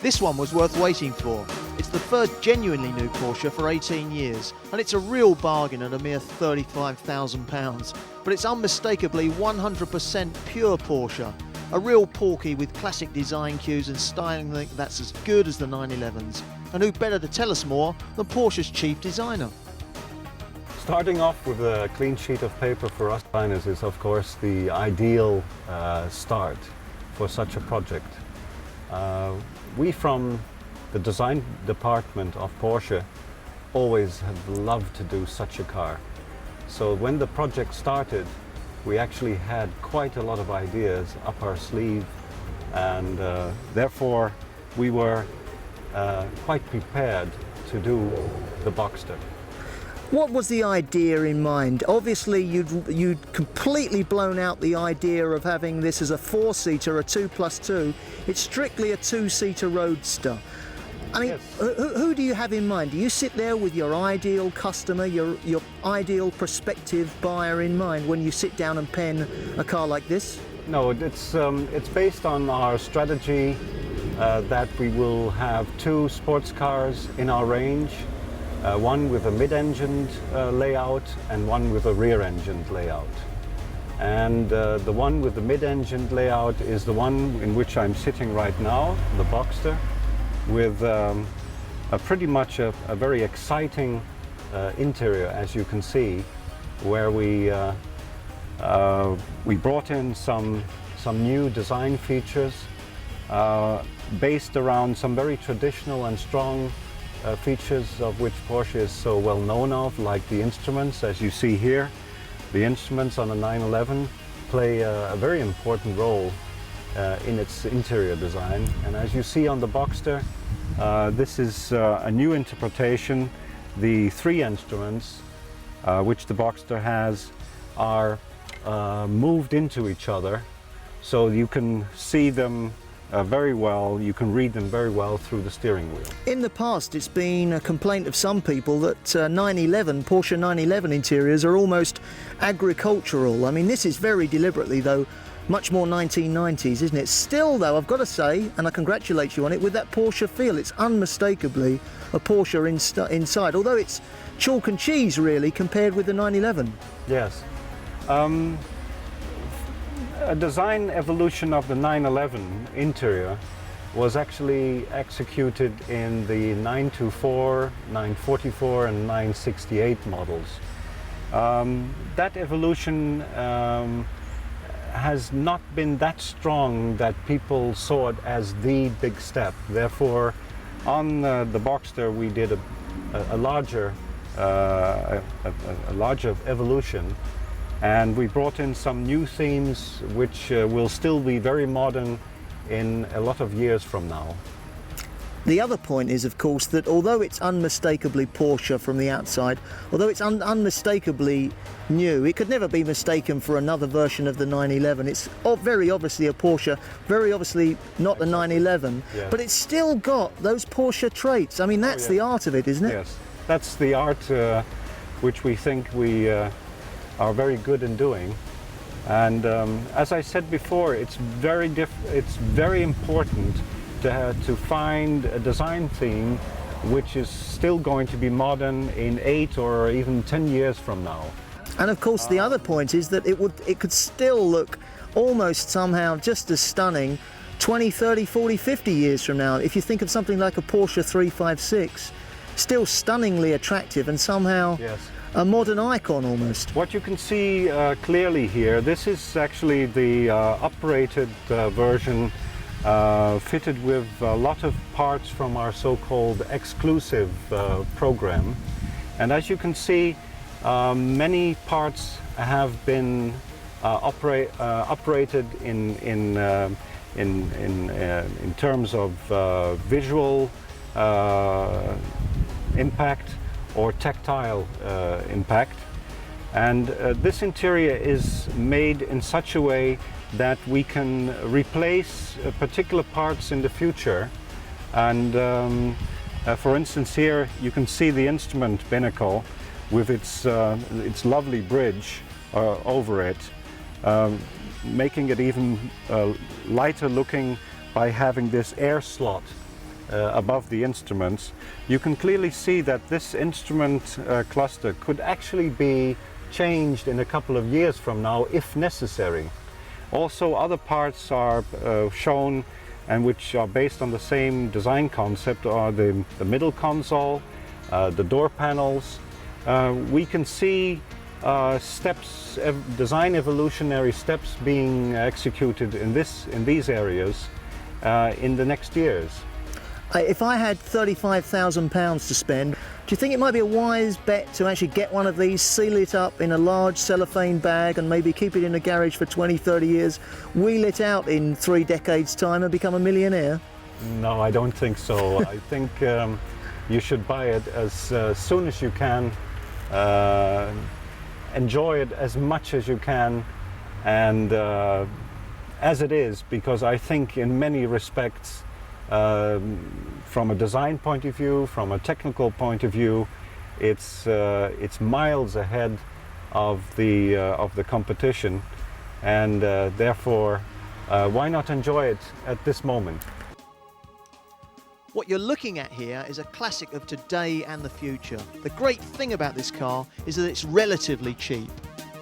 This one was worth waiting for. It's the third genuinely new Porsche for 18 years, and it's a real bargain at a mere £35,000. But it's unmistakably 100% pure Porsche, a real Porky with classic design cues and styling that's as good as the 911s. And who better to tell us more than Porsche's chief designer? Starting off with a clean sheet of paper for us designers is of course the ideal start for such a project. We from the design department of Porsche always have loved to do such a car. So when the project started, we actually had quite a lot of ideas up our sleeve, and therefore we were quite prepared to do the Boxster. What was the idea in mind? Obviously you'd completely blown out the idea of having this as a four-seater, a 2+2. It's strictly a two-seater roadster. I mean, yes. Who do you have in mind? Do you sit there with your ideal customer, your ideal prospective buyer in mind when you sit down and pen a car like this? No, it's based on our strategy that we will have two sports cars in our range. One with a mid-engined layout and one with a rear-engined layout. And the one with the mid-engined layout is the one in which I'm sitting right now, the Boxster, with pretty much a very exciting interior, as you can see, where we brought in some new design features based around some very traditional and strong features of which Porsche is so well known of, like the instruments, as you see here. The instruments on a 911 play a very important role in its interior design. And as you see on the Boxster, this is a new interpretation. The three instruments which the Boxster has are moved into each other, so you can see them very well, you can read them very well through the steering wheel. In the past, it's been a complaint of some people that Porsche 911 interiors are almost agricultural. I mean, this is very deliberately, though, much more 1990s, isn't it? Still, though, I've got to say, and I congratulate you on it, with that Porsche feel, it's unmistakably a Porsche inside, although it's chalk and cheese, really, compared with the 911. Yes. A design evolution of the 911 interior was actually executed in the 924, 944 and 968 models. That evolution has not been that strong that people saw it as the big step. Therefore, on the Boxster we did a larger evolution. And we brought in some new themes which will still be very modern in a lot of years from now. The other point is, of course, that although it's unmistakably Porsche from the outside, although it's unmistakably new, it could never be mistaken for another version of the 911. It's very obviously a Porsche, very obviously not the 911, yes. But it's still got those Porsche traits. I mean, that's the art of it, isn't it? Yes, that's the art which we think we are very good in doing. And as I said before, it's very important to find a design theme which is still going to be modern in 8 or even 10 years from now. And of course the other point is that it could still look almost somehow just as stunning 20, 30, 40, 50 years from now. If you think of something like a Porsche 356, still stunningly attractive and somehow a modern icon almost. What you can see clearly here, this is actually the uprated version fitted with a lot of parts from our so-called exclusive program. And as you can see, many parts have been uprated in terms of visual impact or tactile impact. And this interior is made in such a way that we can replace particular parts in the future. And for instance, here you can see the instrument binnacle with its lovely bridge over it, making it even lighter looking by having this air slot above the instruments, you can clearly see that this instrument cluster could actually be changed in a couple of years from now if necessary. Also, other parts are shown and which are based on the same design concept are the middle console, the door panels. We can see steps, design evolutionary steps being executed in these areas in the next years. If I had £35,000 to spend, do you think it might be a wise bet to actually get one of these, seal it up in a large cellophane bag and maybe keep it in a garage for 20, 30 years, wheel it out in 3 decades' time and become a millionaire? No, I don't think so. I think you should buy it as soon as you can, enjoy it as much as you can, and as it is, because I think in many respects, from a design point of view, from a technical point of view, it's miles ahead of the competition, and therefore, why not enjoy it at this moment? What you're looking at here is a classic of today and the future. The great thing about this car is that it's relatively cheap.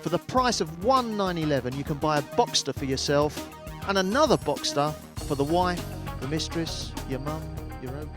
For the price of $1,911, you can buy a Boxster for yourself and another Boxster for the wife, the mistress, your mum, your own.